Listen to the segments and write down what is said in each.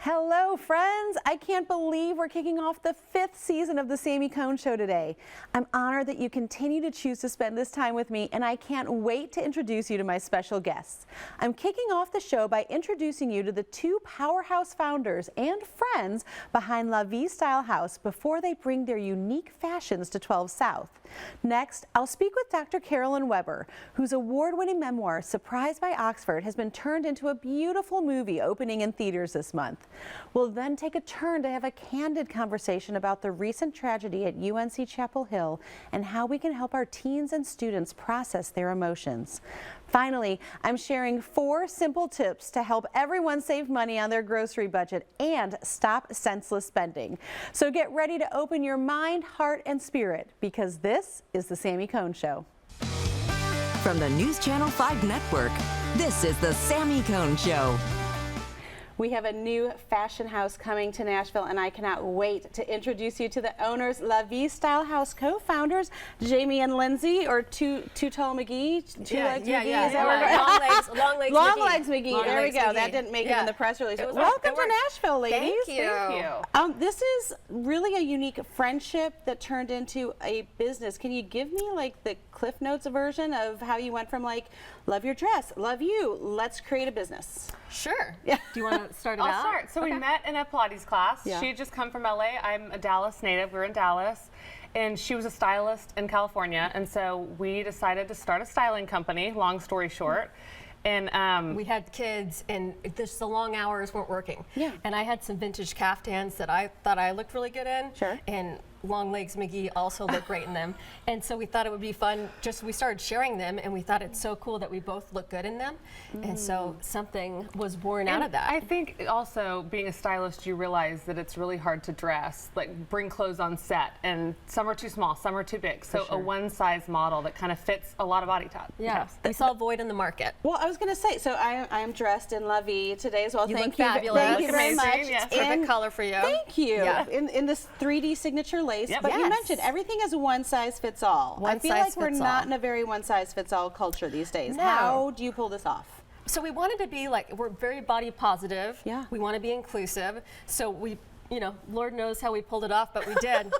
Hello, friends. I can't believe we're kicking off the 5th season of the Sami Cone Show today. I'm honored that you continue to choose to spend this time with me, and I can't wait to introduce you to my special guests. I'm kicking off the show by introducing you to the 2 powerhouse founders and friends behind Vie Style House before they bring their unique fashions to 12 South. Next, I'll speak with Dr. Carolyn Weber, whose award-winning memoir, Surprised by Oxford, has been turned into a beautiful movie opening in theaters this month. We'll then take a turn to have a candid conversation about the recent tragedy at UNC-Chapel Hill and how we can help our teens and students process their emotions. Finally, I'm sharing 4 simple tips to help everyone save money on their grocery budget and stop senseless spending. So get ready to open your mind, heart, and spirit, because this is the Sami Cone Show. From the News Channel 5 Network, this is the Sami Cone Show. We have a new fashion house coming to Nashville, and I cannot wait to introduce you to the owners, Vie Style House co-founders, Jamie and Lindsay, or Too Tall McGee, Long Legs McGee. There we go. That didn't make it in the press release. Welcome to Nashville, ladies. Thank you. This is really a unique friendship that turned into a business. Can you give me like the Cliff Notes version of how you went from like, love your dress, love you, let's create a business? Sure. Yeah. Do you want to start it I'll out? start. So we met in a Pilates class. Yeah. She had just come from LA. I'm a Dallas native. We're in Dallas. And she was a stylist in California. And so we decided to start a styling company, long story short. And We had kids, and the long hours weren't working. Yeah. And I had some vintage caftans that I thought I looked really good in. Sure. And Long Legs McGee also looked great in them. And so we thought it would be fun. We started sharing them, and we thought it's so cool that we both look good in them. And so something was born out of that. I think also being a stylist, you realize that it's really hard to dress, like bring clothes on set, and some are too small, some are too big. So a one-size model that kind of fits a lot of body type. Yeah. We saw a void in the market. Well, I was going to say, so I am dressed in Vie today as well. You Thank look fabulous. Thank you very Amazing, much. yes. Perfect color for you. Thank you. Yeah. In this 3D signature lace, Yep. but you Yes. mentioned everything is a one size fits all. I One feel size like we're fits not all. in a very one size fits all culture these days. No. How do you pull this off? So we wanted to be like, we're very body positive. Yeah. We want to be inclusive. So we, Lord knows how we pulled it off, but we did.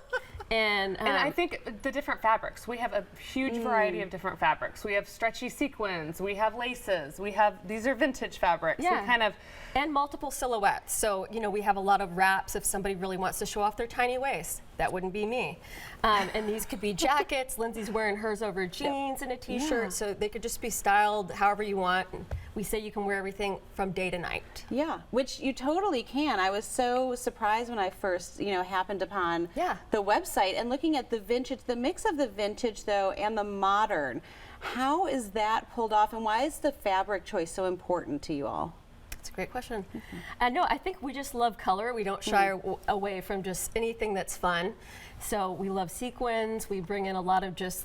And I think the different fabrics. We have a huge variety of different fabrics. We have stretchy sequins. We have laces. These are vintage fabrics. Yeah. We kind of, and multiple silhouettes. So, we have a lot of wraps if somebody really wants to show off their tiny waist. That wouldn't be me. And these could be jackets. Lindsay's wearing hers over jeans and a t-shirt. Yeah. So they could just be styled however you want. And we say you can wear everything from day to night. Yeah, which you totally can. I was so surprised when I first, happened upon the website and looking at the vintage, the mix of the vintage though and the modern. How is that pulled off, and why is the fabric choice so important to you all? That's a great question. No, I think we just love color. We don't shy away from just anything that's fun. So we love sequins. We bring in a lot of just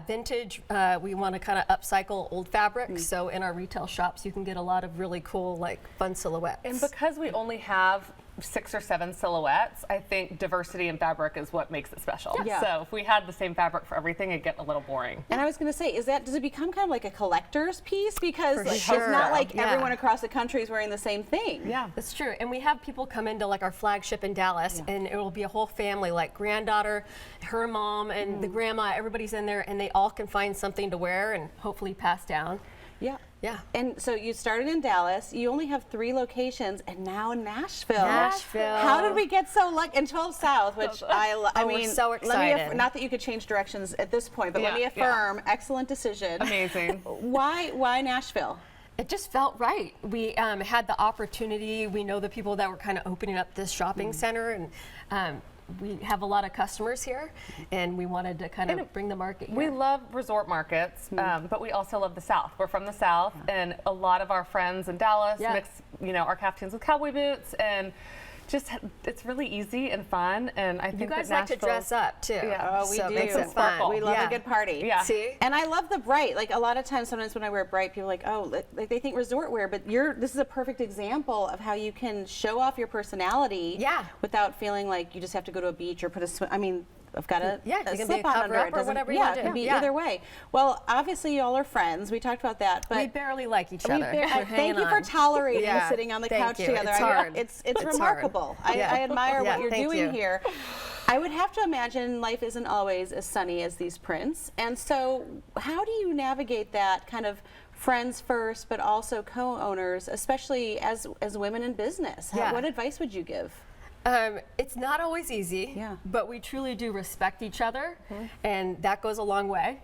vintage. We want to kind of upcycle old fabrics. So in our retail shops, you can get a lot of really cool, fun silhouettes. and because we only have 6 or 7 silhouettes, I think diversity in fabric is what makes it special. Yeah. So if we had the same fabric for everything, it'd get a little boring. And I was going to say, does it become kind of like a collector's piece? Because For it's sure. not like Yeah. everyone across the country is wearing the same thing. Yeah. That's true. And we have people come into our flagship in Dallas, and it will be a whole family, like granddaughter, her mom, and the grandma. Everybody's in there, and they all can find something to wear and hopefully pass down. Yeah. Yeah. And so you started in Dallas. You only have 3 locations, and now in Nashville. Nashville. How did we get so lucky? And 12 South, which I we're mean, so excited. not that you could change directions at this point, but let me Yeah, affirm, excellent decision. Amazing. Why Nashville? It just felt right. We had the opportunity. We know the people that were kind of opening up this shopping center, and we have a lot of customers here, and we wanted to kind of bring the market here. We love resort markets, but we also love the South. We're from the South, and a lot of our friends in Dallas mix, our caftans with cowboy boots, and just it's really easy and fun. And I think you guys that like to dress up too. Yeah. Oh, we so do. It makes it fun. We love a good party. Yeah. See? And I love the bright. Like a lot of times, sometimes when I wear bright, people are like, oh, like they think resort wear, but this is a perfect example of how you can show off your personality Yeah. without feeling like you just have to go to a beach or put a swim. I mean, I've got a, Yeah, you can be slip a on cover under up it. or Doesn't- whatever you yeah, want it to can do. be Yeah. either way. Well, obviously y'all are friends. We talked about that, but We barely like each other. thank you for tolerating Yeah, sitting on the thank couch you. together. It's hard. It's It's remarkable. hard. Yeah. I admire Yeah, what you're thank doing you. here. I would have to imagine life isn't always as sunny as these prints. And so how do you navigate that kind of friends first, but also co-owners, especially as women in business? Yeah. What advice would you give? It's not always easy, Yeah. but we truly do respect each other, and that goes a long way.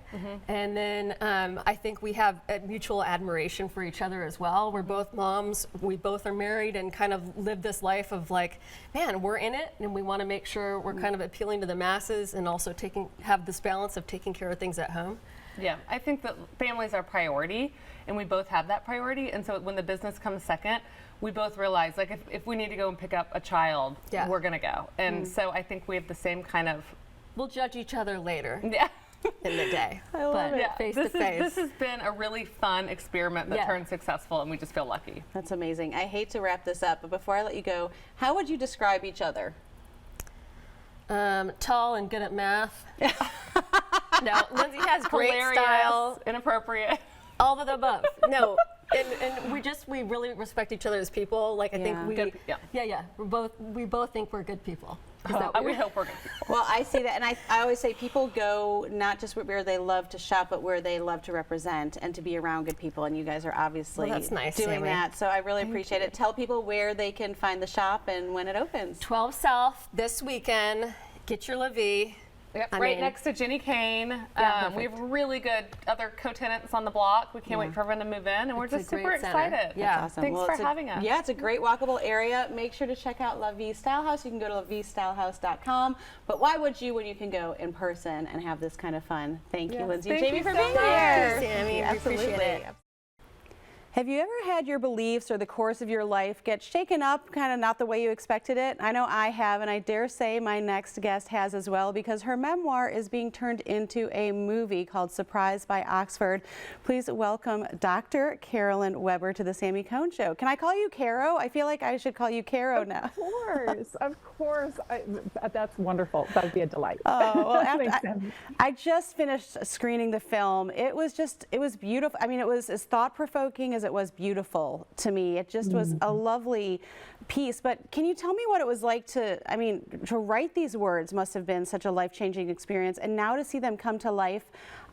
And then I think we have a mutual admiration for each other as well. We're both moms, we both are married and kind of live this life of like, man, we're in it, and we want to make sure we're kind of appealing to the masses and also have this balance of taking care of things at home. Yeah, I think that families are priority, and we both have that priority. And so when the business comes second, we both realize, like, if we need to go and pick up a child, Yeah. we're going to go. And so I think we have the same kind of, We'll judge each other later yeah. in the day. I love but it. Yeah, face this to face. has been a really fun experiment that Yeah. turned successful, and we just feel lucky. That's amazing. I hate to wrap this up, but before I let you go, how would you describe each other? Tall and good at math. No, Lindsay has great Hilarious, style. inappropriate. All of the above. No, and we really respect each other as people. Like I Yeah. think we, Good, yeah. yeah. We both think we're good people. Is that We weird? hope we're good. Well, I see that, and I always say people go not just where they love to shop, but where they love to represent and to be around good people, and you guys are obviously Well, that's nice, doing Sammy. that, so I really appreciate it. Tell people where they can find the shop and when it opens. 12 South this weekend. Get your La Vie. Yep, I right mean- next to Jenny Kane. Yeah, We have really good other co-tenants on the block. We can't wait for everyone to move in, and we're It's a just super great center. excited. Yeah. That's awesome. Thanks Well, for it's having us. Yeah, it's a great walkable area. Make sure to check out La Vie Style House. You can go to laviestylehouse.com. But why would you when you can go in person and have this kind of fun? Thank you, Yes, Lindsay and thank Jamie, you for so being much. here. Thank you, Sammy. We Absolutely. appreciate it. Have you ever had your beliefs or the course of your life get shaken up, kind of not the way you expected it? I know I have, and I dare say my next guest has as well, because her memoir is being turned into a movie called Surprised by Oxford. Please welcome Dr. Carolyn Weber to the Sami Cone Show. Can I call you Caro? I feel like I should call you Caro now. Of course. That's wonderful. That would be a delight. Oh, well, Thanks, after, Sam. I just finished screening the film. It was beautiful. I mean, it was as thought-provoking as it was beautiful to me. It just was a lovely piece. But can you tell me what it was like to write these words must have been such a life-changing experience, and now to see them come to life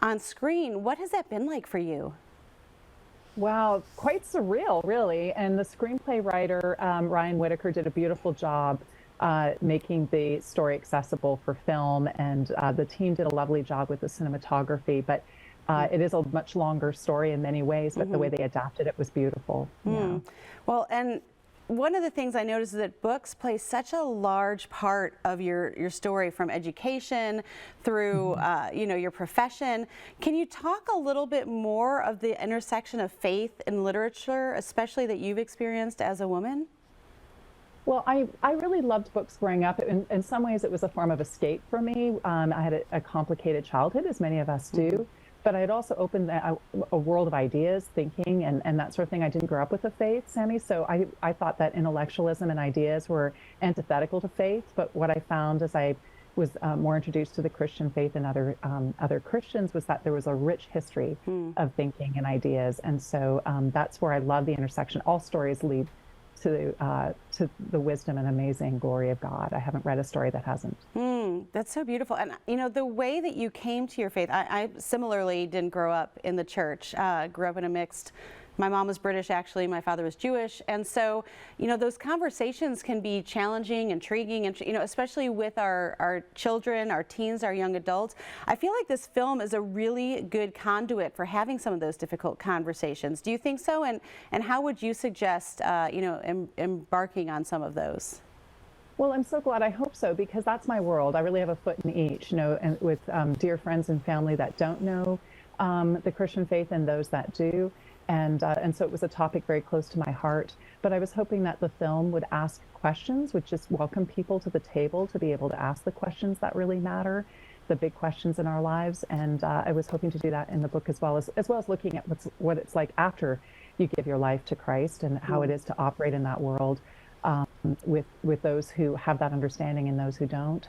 on screen, what has that been like for you? Wow, quite surreal, really. And the screenplay writer, Ryan Whitaker, did a beautiful job making the story accessible for film, and the team did a lovely job with the cinematography. But it is a much longer story in many ways, but the way they adapted it was beautiful. Yeah. Well, and one of the things I noticed is that books play such a large part of your story, from education through your profession. Can you talk a little bit more of the intersection of faith and literature, especially that you've experienced as a woman? Well, I really loved books growing up. In some ways, it was a form of escape for me. I had a complicated childhood, as many of us do. But it also opened a world of ideas, thinking, and that sort of thing. I didn't grow up with a faith, Sammy, so I thought that intellectualism and ideas were antithetical to faith. But what I found as I was more introduced to the Christian faith and other Christians was that there was a rich history of thinking and ideas. And so that's where I love the intersection. All stories lead to the wisdom and amazing glory of God. I haven't read a story that hasn't. That's so beautiful. And the way that you came to your faith, I similarly didn't grow up in the church. Grew up in a mixed, my mom was British actually, my father was Jewish. And so, those conversations can be challenging, intriguing, and especially with our children, our teens, our young adults. I feel like this film is a really good conduit for having some of those difficult conversations. Do you think so? And how would you suggest, embarking on some of those? Well, I'm so glad. I hope so, because that's my world. I really have a foot in each, and with dear friends and family that don't know the Christian faith and those that do. And so it was a topic very close to my heart. But I was hoping that the film would ask questions, would just welcome people to the table to be able to ask the questions that really matter, the big questions in our lives. And I was hoping to do that in the book, as well as looking at what it's like after you give your life to Christ, and how it is to operate in that world. With those who have that understanding and those who don't,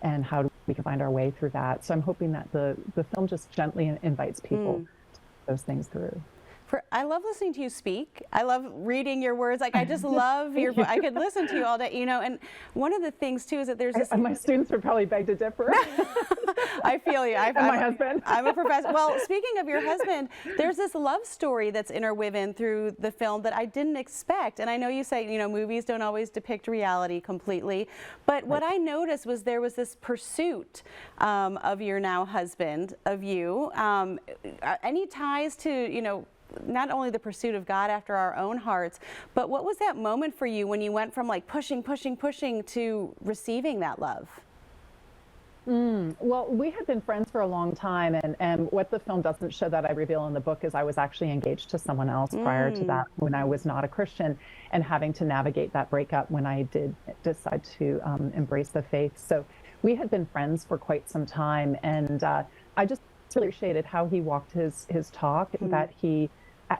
and how we can find our way through that. So I'm hoping that the film just gently invites people to those things through. I love listening to you speak. I love reading your words. Like, I just love your I could listen to you all day, you know. And one of the things too is that there's this. My students would probably beg to differ. I feel you. My husband. I'm a professor. Well, speaking of your husband, there's this love story that's interwoven through the film that I didn't expect. And I know you say, you know, movies don't always depict reality completely, but what I noticed was there was this pursuit of your now husband, of you. Any ties to, you know, not only the pursuit of God after our own hearts, but what was that moment for you when you went from like pushing to receiving that love? Well, we had been friends for a long time, and what the film doesn't show that I reveal in the book is I was actually engaged to someone else prior to that when I was not a Christian, and having to navigate that breakup when I did decide to embrace the faith. So we had been friends for quite some time, and I just really appreciated how he walked his talk, that he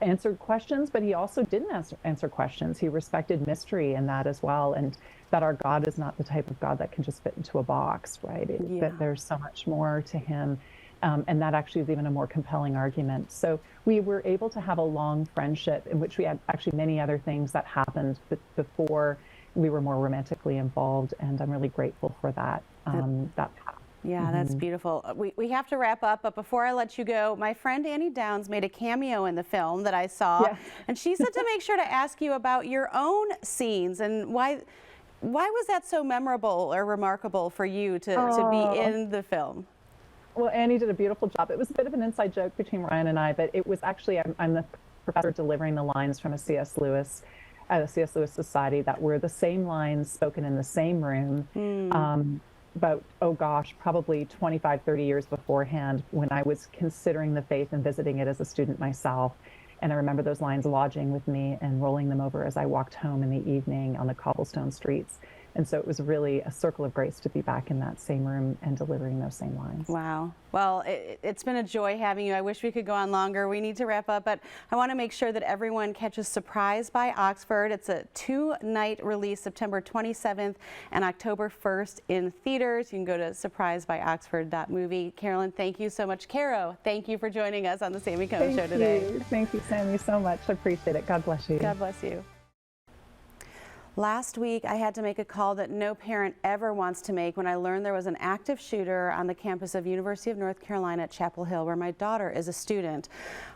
answered questions, but he also didn't answer questions. He respected mystery in that as well, and that our God is not the type of God that can just fit into a box, right? That there's so much more to him, and that actually is even a more compelling argument. So we were able to have a long friendship in which we had actually many other things that happened before we were more romantically involved, and I'm really grateful for that, that path. Yeah, that's beautiful. We have to wrap up, but before I let you go, my friend Annie Downs made a cameo in the film that I saw, and she said to make sure to ask you about your own scenes and why was that so memorable or remarkable for you to be in the film? Well, Annie did a beautiful job. It was a bit of an inside joke between Ryan and I, but it was actually, I'm the professor delivering the lines from a C.S. Lewis Society that were the same lines spoken in the same room. About, oh gosh, probably 25, 30 years beforehand when I was considering the faith and visiting it as a student myself. And I remember those lines lodging with me and rolling them over as I walked home in the evening on the cobblestone streets. And so it was really a circle of grace to be back in that same room and delivering those same lines. Wow. Well, it's been a joy having you. I wish we could go on longer. We need to wrap up, but I want to make sure that everyone catches Surprised by Oxford. It's a 2-night release, September 27th and October 1st in theaters. You can go to surprisedbyoxford.movie. Carolyn, thank you so much. Caro, thank you for joining us on the Sami Cone Show today. Thank you, Sami, so much. I appreciate it. God bless you. God bless you. Last week, I had to make a call that no parent ever wants to make when I learned there was an active shooter on the campus of University of North Carolina at Chapel Hill, where my daughter is a student.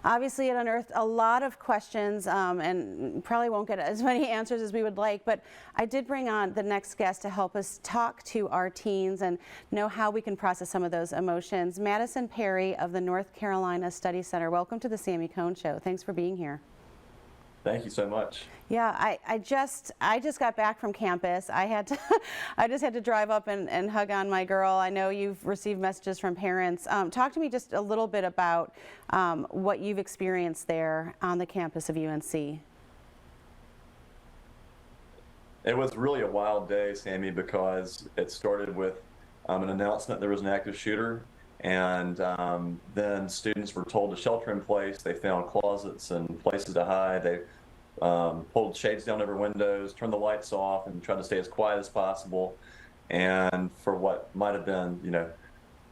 Obviously, it unearthed a lot of questions and probably won't get as many answers as we would like, but I did bring on the next guest to help us talk to our teens and know how we can process some of those emotions. Madison Perry of the North Carolina Study Center, welcome to the Sami Cone Show. Thanks for being here. Thank you so much. Yeah, I just got back from campus. I just had to drive up and hug on my girl. I know you've received messages from parents. Talk to me just a little bit about what you've experienced there on the campus of UNC. It was really a wild day, Sami, because it started with an announcement there was an active shooter, and then students were told to shelter in place. They found closets and places to hide. They pulled shades down over windows, turned the lights off, and tried to stay as quiet as possible. And for what might have been,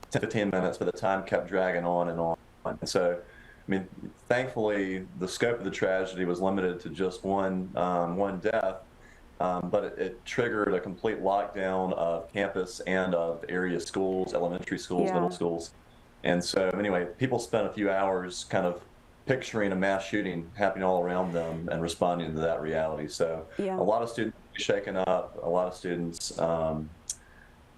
10, 15 minutes, but the time kept dragging on and on. And so, I mean, thankfully, the scope of the tragedy was limited to just one death, but it triggered a complete lockdown of campus and of area schools, elementary schools, middle schools. And so, anyway, people spent a few hours kind of picturing a mass shooting happening all around them and responding to that reality. So a lot of students shaken up, a lot of students,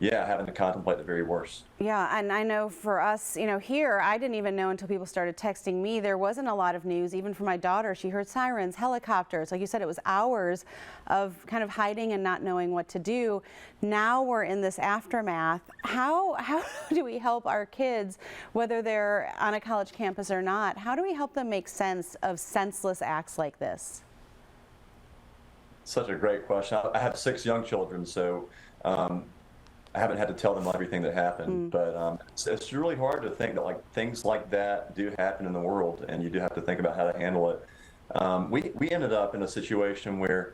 having to contemplate the very worst. Yeah, and I know for us, here, I didn't even know until people started texting me. There wasn't a lot of news, even for my daughter. She heard sirens, helicopters. Like you said, it was hours of kind of hiding and not knowing what to do. Now we're in this aftermath. How do we help our kids, whether they're on a college campus or not? How do we help them make sense of senseless acts like this? Such a great question. I have 6 young children, so I haven't had to tell them everything that happened, but it's really hard to think that things like that do happen in the world, and you do have to think about how to handle it. We ended up in a situation where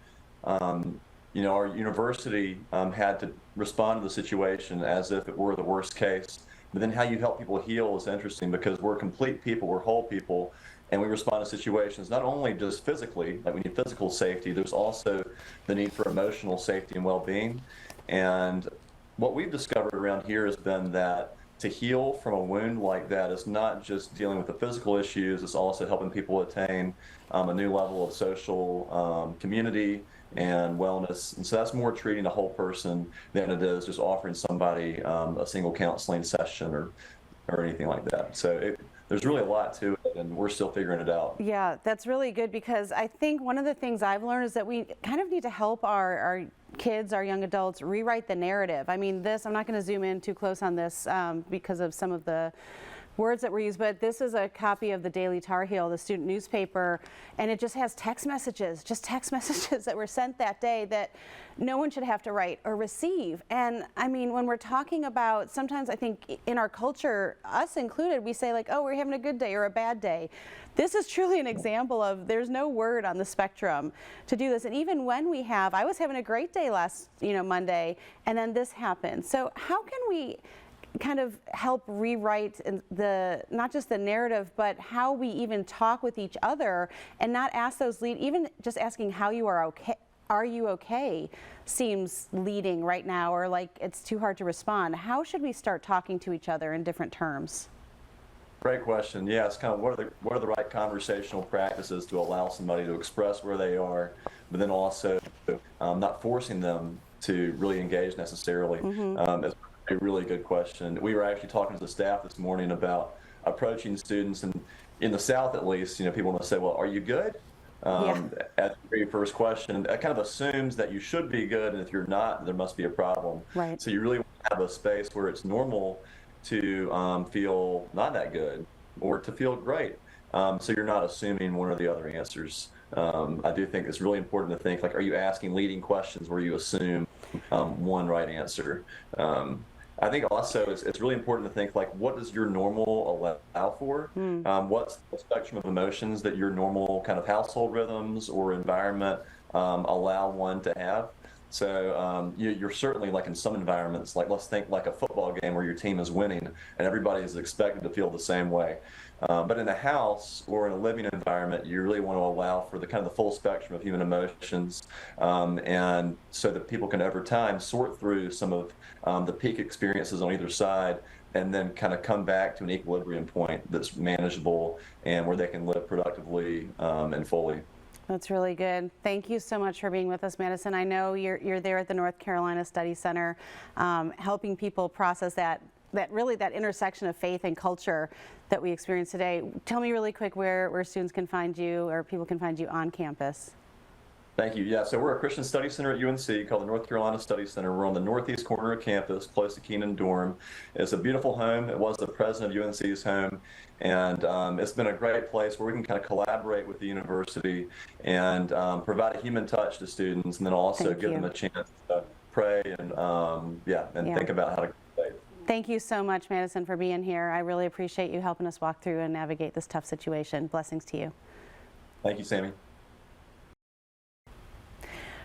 our university had to respond to the situation as if it were the worst case. But then how you help people heal is interesting, because we're complete people, we're whole people, and we respond to situations not only just physically, like we need physical safety, there's also the need for emotional safety and well-being. And what we've discovered around here has been that to heal from a wound like that is not just dealing with the physical issues, it's also helping people attain a new level of social community and wellness. And so that's more treating a whole person than it is just offering somebody a single counseling session or anything like that. So there's really a lot to it, and we're still figuring it out. Yeah, that's really good, because I think one of the things I've learned is that we kind of need to help our kids, our young adults, rewrite the narrative. I mean, I'm not going to zoom in too close on this because of some of the words that were used, but this is a copy of the Daily Tar Heel, the student newspaper, and it just has text messages that were sent that day that no one should have to write or receive. And I mean, when we're talking about, sometimes I think in our culture, us included, we say like, oh, we're having a good day or a bad day. This is truly an example of there's no word on the spectrum to do this. And even when I was having a great day last, Monday, and then this happened. So how can we kind of help rewrite not just the narrative, but how we even talk with each other, and not ask those even just asking how you are okay seems leading right now, or like it's too hard to respond. How should we start talking to each other in different terms? Great question. Yeah, it's kind of what are the right conversational practices to allow somebody to express where they are, but then also not forcing them to really engage necessarily. It's a really good question. We were actually talking to the staff this morning about approaching students, and in the South at least, people want to say, well, are you good? At the very first question, that kind of assumes that you should be good, and if you're not, there must be a problem. Right. So you really want to have a space where it's normal to feel not that good or to feel great. So you're not assuming one or the other answers. I do think it's really important to think, like, are you asking leading questions where you assume one right answer? I think also it's really important to think, like, what does your normal allow for? What's the spectrum of emotions that your normal kind of household rhythms or environment allow one to have? So you're certainly, like in some environments, like let's think like a football game where your team is winning and everybody is expected to feel the same way. But in a house or in a living environment, you really want to allow for the kind of the full spectrum of human emotions, and so that people can over time sort through some of the peak experiences on either side, and then kind of come back to an equilibrium point that's manageable and where they can live productively and fully. That's really good. Thank you so much for being with us, Madison. I know you're there at the North Carolina Study Center, helping people process that intersection of faith and culture that we experience today. Tell me really quick where students can find you, or people can find you on campus. Thank you. Yeah, so we're a Christian Study Center at UNC called the North Carolina Study Center. We're on the northeast corner of campus, close to Keenan Dorm. It's a beautiful home. It was the president of UNC's home. And it's been a great place where we can kind of collaborate with the university and provide a human touch to students, and then also give them a chance to pray and think about how to pray. Thank you so much, Madison, for being here. I really appreciate you helping us walk through and navigate this tough situation. Blessings to you. Thank you, Sami.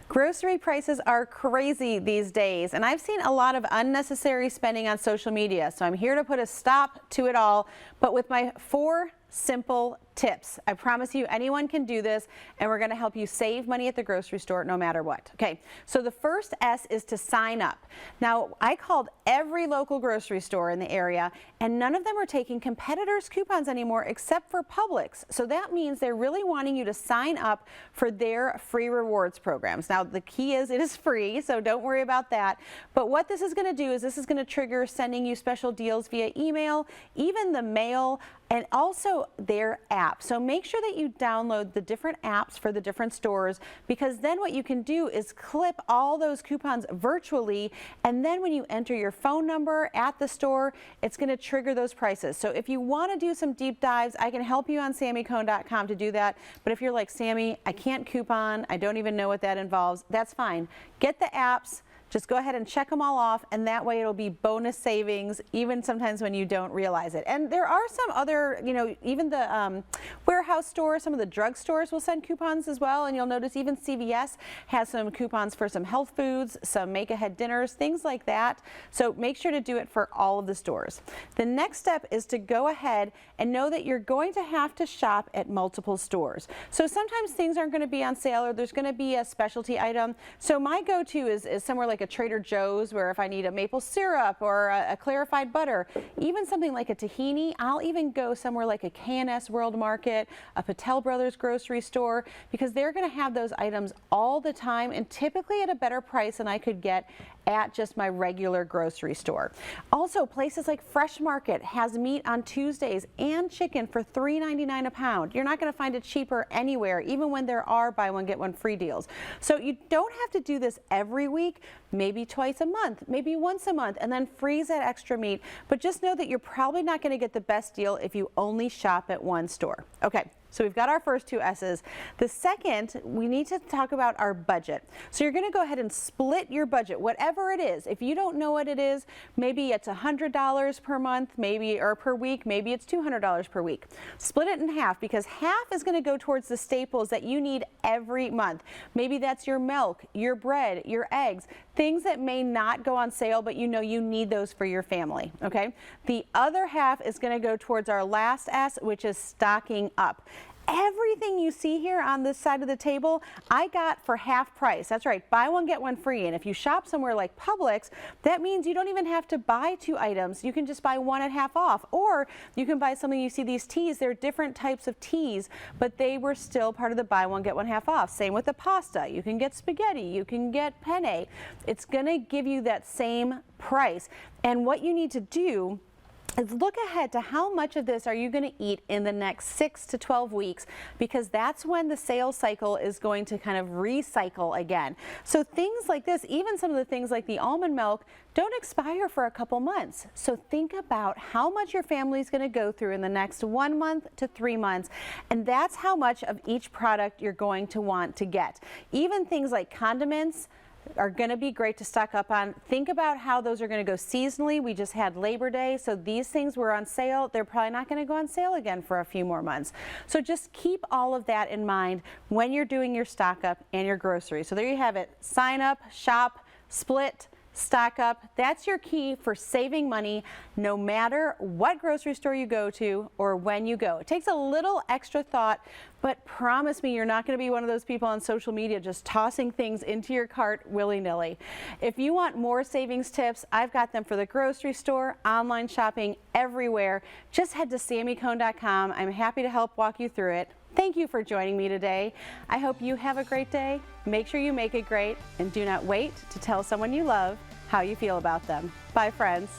Grocery prices are crazy these days, and I've seen a lot of unnecessary spending on social media, so I'm here to put a stop to it all, but with my 4 simple tips. I promise you anyone can do this, and we're going to help you save money at the grocery store no matter what. Okay, so the first S is to sign up. Now, I called every local grocery store in the area, and none of them are taking competitors' coupons anymore except for Publix. So that means they're really wanting you to sign up for their free rewards programs. Now, the key is it is free, so don't worry about that. But what this is going to do is this is going to trigger sending you special deals via email, even the mail, and also their app. So make sure that you download the different apps for the different stores, because then what you can do is clip all those coupons virtually, and then when you enter your phone number at the store, it's going to trigger those prices. So if you want to do some deep dives, I can help you on SamiCone.com to do that. But if you're like, Sami, I can't coupon, I don't even know what that involves, that's fine. Get the apps, Just go ahead and check them all off, and that way it'll be bonus savings, even sometimes when you don't realize it. And there are some other, even the warehouse stores, some of the drug stores will send coupons as well, and you'll notice even CVS has some coupons for some health foods, some make-ahead dinners, things like that. So make sure to do it for all of the stores. The next step is to go ahead and know that you're going to have to shop at multiple stores. So sometimes things aren't going to be on sale, or there's going to be a specialty item. So my go-to is somewhere like a Trader Joe's, where if I need a maple syrup or a clarified butter, even something like a tahini, I'll even go somewhere like a K&S World Market, a Patel Brothers grocery store, because they're going to have those items all the time and typically at a better price than I could get at just my regular grocery store. Also, places like Fresh Market has meat on Tuesdays and chicken for $3.99 a pound. You're not going to find it cheaper anywhere, even when there are buy one get one free deals. So you don't have to do this every week, maybe twice a month, maybe once a month, and then freeze that extra meat. But just know that you're probably not going to get the best deal if you only shop at one store. Okay. So we've got our first two S's. The second, we need to talk about our budget. So you're going to go ahead and split your budget, whatever it is. If you don't know what it is, maybe it's $100 per month, maybe, or per week, maybe it's $200 per week. Split it in half, because half is going to go towards the staples that you need every month. Maybe that's your milk, your bread, your eggs, things that may not go on sale, but you know you need those for your family, okay? The other half is going to go towards our last S, which is stocking up. Everything you see here on this side of the table, I got for half price. That's right, buy one, get one free. And if you shop somewhere like Publix, that means you don't even have to buy two items. You can just buy one at half off. Or you can buy something, you see these teas, they're different types of teas, but they were still part of the buy one, get one half off. Same with the pasta. You can get spaghetti, you can get penne. It's gonna give you that same price. And what you need to do is look ahead to how much of this are you going to eat in the next 6 to 12 weeks, because that's when the sales cycle is going to kind of recycle again. So things like this, even some of the things like the almond milk, don't expire for a couple months. So think about how much your family is going to go through in the next 1 month to 3 months, and that's how much of each product you're going to want to get. Even things like condiments are going to be great to stock up on. Think about how those are going to go seasonally. We just had Labor Day, so these things were on sale. They're probably not going to go on sale again for a few more months. So just keep all of that in mind when you're doing your stock up and your groceries. So there you have it. Sign up, shop, split, stock up. That's your key for saving money no matter what grocery store you go to or when you go. It takes a little extra thought, but promise me you're not going to be one of those people on social media just tossing things into your cart willy-nilly. If you want more savings tips, I've got them for the grocery store, online shopping, everywhere. Just head to SamiCone.com. I'm happy to help walk you through it. Thank you for joining me today. I hope you have a great day. Make sure you make it great, and do not wait to tell someone you love how you feel about them. Bye, friends.